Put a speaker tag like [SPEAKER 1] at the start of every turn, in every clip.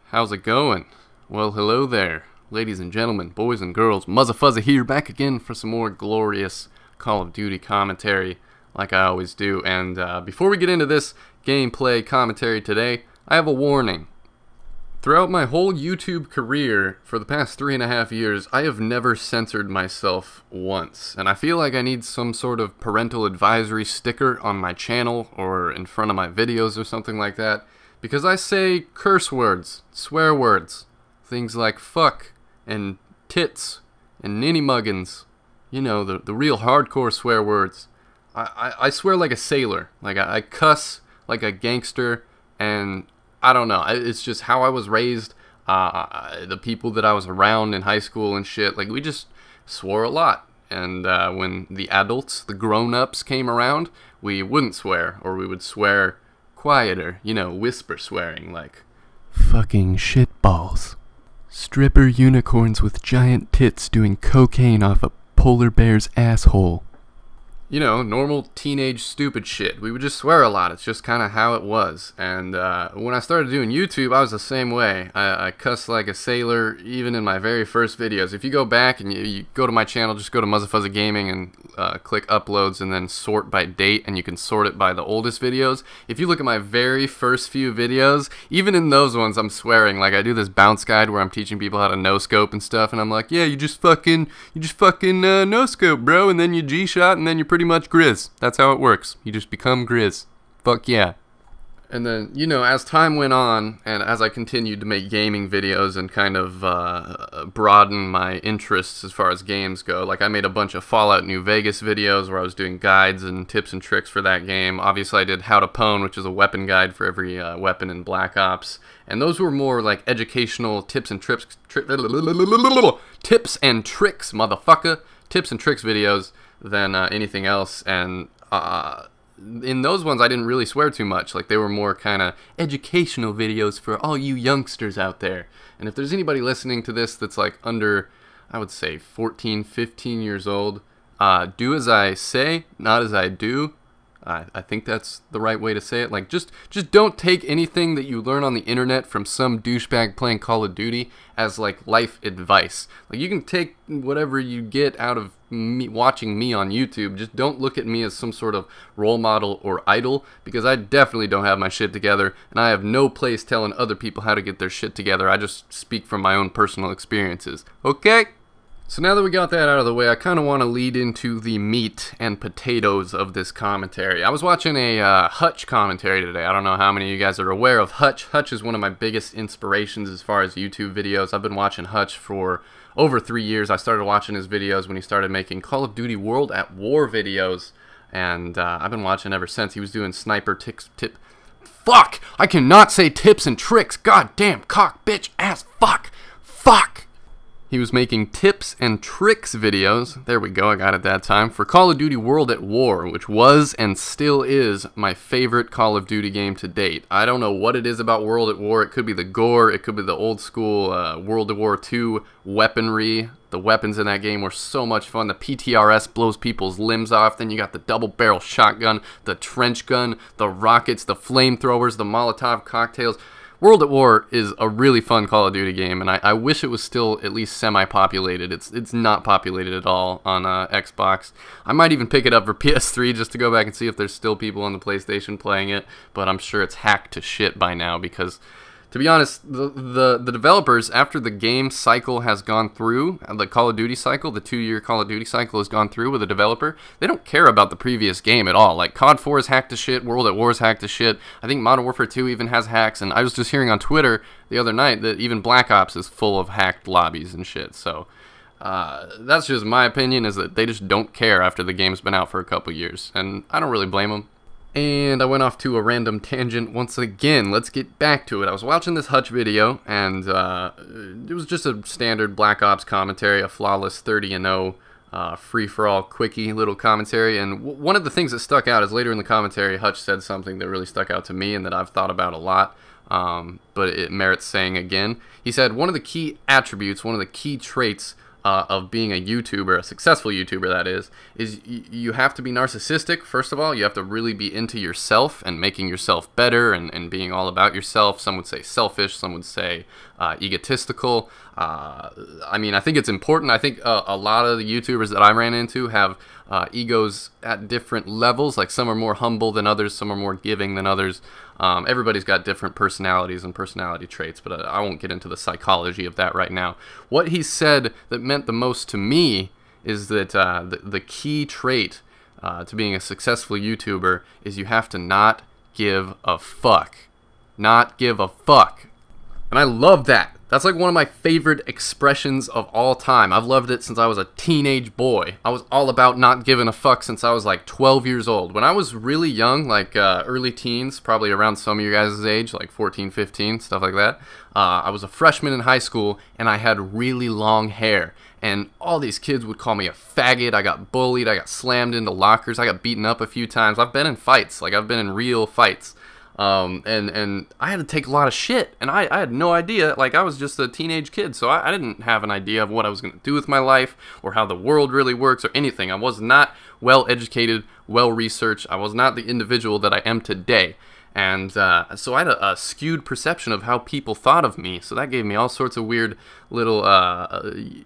[SPEAKER 1] How's it going? Well, hello there, ladies and gentlemen, boys and girls. Muzzafuzza here, back again for some more glorious Call of Duty commentary, like I always do. And before we get into this gameplay commentary today, I have a warning. Throughout my whole YouTube career, for the past 3.5 years, I have never censored myself once. And I feel like I need some sort of parental advisory sticker on my channel or in front of my videos or something like that. Because I say curse words, swear words, things like fuck and tits and ninny muggins. You know, the real hardcore swear words. I swear like a sailor. Like I cuss like a gangster, and I don't know. It's just how I was raised. The people that I was around in high school and shit, like we just swore a lot. And when the adults, the grown-ups came around, we wouldn't swear, or we would swear quieter, you know, whisper swearing, like fucking shitballs. Stripper unicorns with giant tits doing cocaine off a polar bear's asshole. You know, normal teenage stupid shit. We would just swear a lot. It's just kind of how it was. And when I started doing YouTube, I was the same way. I cussed like a sailor, even in my very first videos. If you go back and you go to my channel, just go to Muzzafuzza Gaming and click uploads and then sort by date, and you can sort it by the oldest videos. If you look at my very first few videos, even in those ones, I'm swearing. Like I do this bounce guide where I'm teaching people how to no-scope and stuff, and I'm like, yeah, you just fucking no-scope, bro, and then you G-shot, and then you're pretty much Grizz. That's how it works. You just become Grizz. Fuck yeah. And then, you know, as time went on, and as I continued to make gaming videos and kind of broaden my interests as far as games go, like I made a bunch of Fallout New Vegas videos where I was doing guides and tips and tricks for that game. Obviously I did How to Pwn, which is a weapon guide for every weapon in Black Ops. And those were more like educational tips and tricks, tips and tricks, motherfucker, tips and tricks videos than anything else. And in those ones I didn't really swear too much. Like they were more kind of educational videos for all you youngsters out there. And if there's anybody listening to this that's like under, I would say 14, 15 years old, do as I say, not as I do. I think that's the right way to say it. Like, just don't take anything that you learn on the internet from some douchebag playing Call of Duty as, like, life advice. Like, you can take whatever you get out of me watching me on YouTube. Just don't look at me as some sort of role model or idol, because I definitely don't have my shit together, and I have no place telling other people how to get their shit together. I just speak from my own personal experiences. Okay? So now that we got that out of the way, I kind of want to lead into the meat and potatoes of this commentary. I was watching a Hutch commentary today. I don't know how many of you guys are aware of Hutch. Hutch is one of my biggest inspirations as far as YouTube videos. I've been watching Hutch for over 3 years. I started watching his videos when he started making Call of Duty World at War videos, and I've been watching ever since. He was doing sniper fuck! I cannot say tips and tricks. God damn, cock, bitch, ass, fuck! He was making tips and tricks videos, there we go, I got it that time, for Call of Duty World at War, which was and still is my favorite Call of Duty game to date. I don't know what it is about World at War. It could be the gore, it could be the old school World War II weaponry. The weapons in that game were so much fun. The PTRS blows people's limbs off. Then you got the double barrel shotgun, the trench gun, the rockets, the flamethrowers, the Molotov cocktails. World at War is a really fun Call of Duty game, and I wish it was still at least semi-populated. It's not populated at all on Xbox. I might even pick it up for PS3 just to go back and see if there's still people on the PlayStation playing it, but I'm sure it's hacked to shit by now because, to be honest, the developers, after the game cycle has gone through, the Call of Duty cycle, the 2-year Call of Duty cycle has gone through with a developer, they don't care about the previous game at all. Like, COD 4 is hacked to shit, World at War is hacked to shit, I think Modern Warfare 2 even has hacks, and I was just hearing on Twitter the other night that even Black Ops is full of hacked lobbies and shit, so that's just my opinion, is that they just don't care after the game's been out for a couple years, and I don't really blame them. And I went off to a random tangent once again. Let's get back to it. I was watching this Hutch video, and it was just a standard Black Ops commentary, a flawless 30-0 free-for-all quickie little commentary. And one of the things that stuck out is later in the commentary, Hutch said something that really stuck out to me and that I've thought about a lot, but it merits saying again. He said one of the key attributes, one of the key traits of being a YouTuber, a successful YouTuber that is you have to be narcissistic. First of all, you have to really be into yourself and making yourself better and being all about yourself. Some would say selfish, some would say egotistical. I mean, I think it's important. I think a lot of the YouTubers that I ran into have egos at different levels. Like some are more humble than others, some are more giving than others. Everybody's got different personalities and personality traits, but I won't get into the psychology of that right now. What he said that meant the most to me is that the key trait to being a successful YouTuber is you have to not give a fuck. Not give a fuck. And I love that. That's like one of my favorite expressions of all time. I've loved it since I was a teenage boy. I was all about not giving a fuck since I was like 12 years old. When I was really young, like early teens, probably around some of your guys' age, like 14, 15, stuff like that, I was a freshman in high school and I had really long hair. And all these kids would call me a faggot. I got bullied. I got slammed into lockers. I got beaten up a few times. I've been in fights. Like I've been in real fights. And I had to take a lot of shit, and I had no idea. Like I was just a teenage kid, so I didn't have an idea of what I was going to do with my life or how the world really works or anything. I was not well educated, well researched. I was not the individual that I am today. And so I had a skewed perception of how people thought of me. So that gave me all sorts of weird little,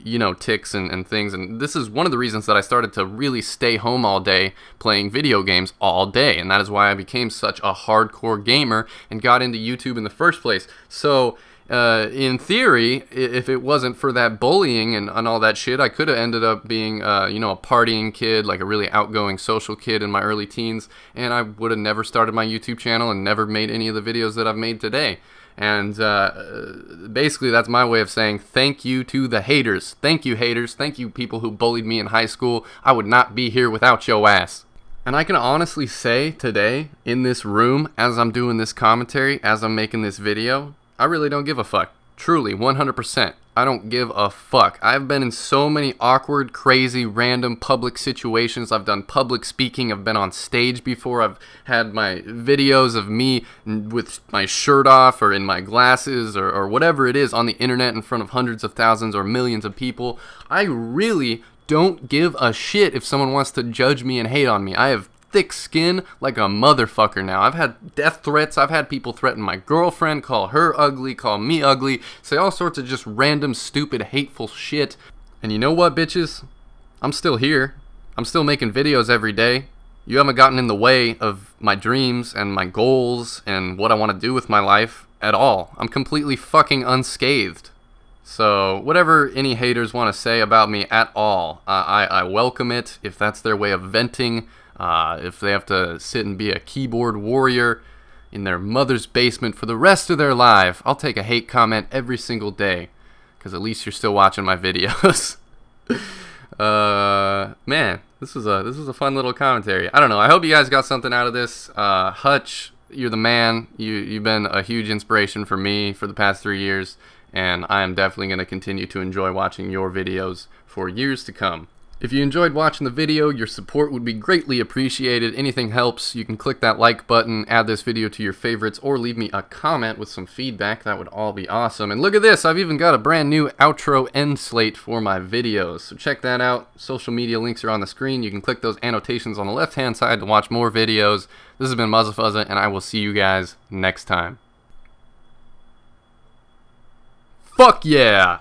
[SPEAKER 1] you know, tics and things. And this is one of the reasons that I started to really stay home all day playing video games all day. And that is why I became such a hardcore gamer and got into YouTube in the first place. So in theory, if it wasn't for that bullying and all that shit, I could have ended up being, you know, a partying kid, like a really outgoing social kid in my early teens, and I would have never started my YouTube channel and never made any of the videos that I've made today. And basically, that's my way of saying thank you to the haters. Thank you, haters. Thank you, people who bullied me in high school. I would not be here without your ass. And I can honestly say today, in this room, as I'm doing this commentary, as I'm making this video, I really don't give a fuck. Truly, 100%. I don't give a fuck. I've been in so many awkward, crazy, random public situations. I've done public speaking. I've been on stage before. I've had my videos of me with my shirt off or in my glasses or whatever it is on the internet in front of hundreds of thousands or millions of people. I really don't give a shit if someone wants to judge me and hate on me. I have thick skin like a motherfucker now. I've had death threats. I've had people threaten my girlfriend, call her ugly, call me ugly, say all sorts of just random, stupid, hateful shit. And you know what, bitches? I'm still here. I'm still making videos every day. You haven't gotten in the way of my dreams and my goals and what I want to do with my life at all. I'm completely fucking unscathed. So whatever any haters want to say about me at all, I welcome it. If that's their way of venting, if they have to sit and be a keyboard warrior in their mother's basement for the rest of their life, I'll take a hate comment every single day, because at least you're still watching my videos. Man, this was a fun little commentary. I don't know. I hope you guys got something out of this. Hutch, you're the man. You've been a huge inspiration for me for the past 3 years, and I am definitely going to continue to enjoy watching your videos for years to come. If you enjoyed watching the video, your support would be greatly appreciated. Anything helps. You can click that like button, add this video to your favorites, or leave me a comment with some feedback. That would all be awesome. And look at this, I've even got a brand new outro end slate for my videos. So check that out. Social media links are on the screen. You can click those annotations on the left-hand side to watch more videos. This has been Muzzafuzza, and I will see you guys next time. Fuck yeah!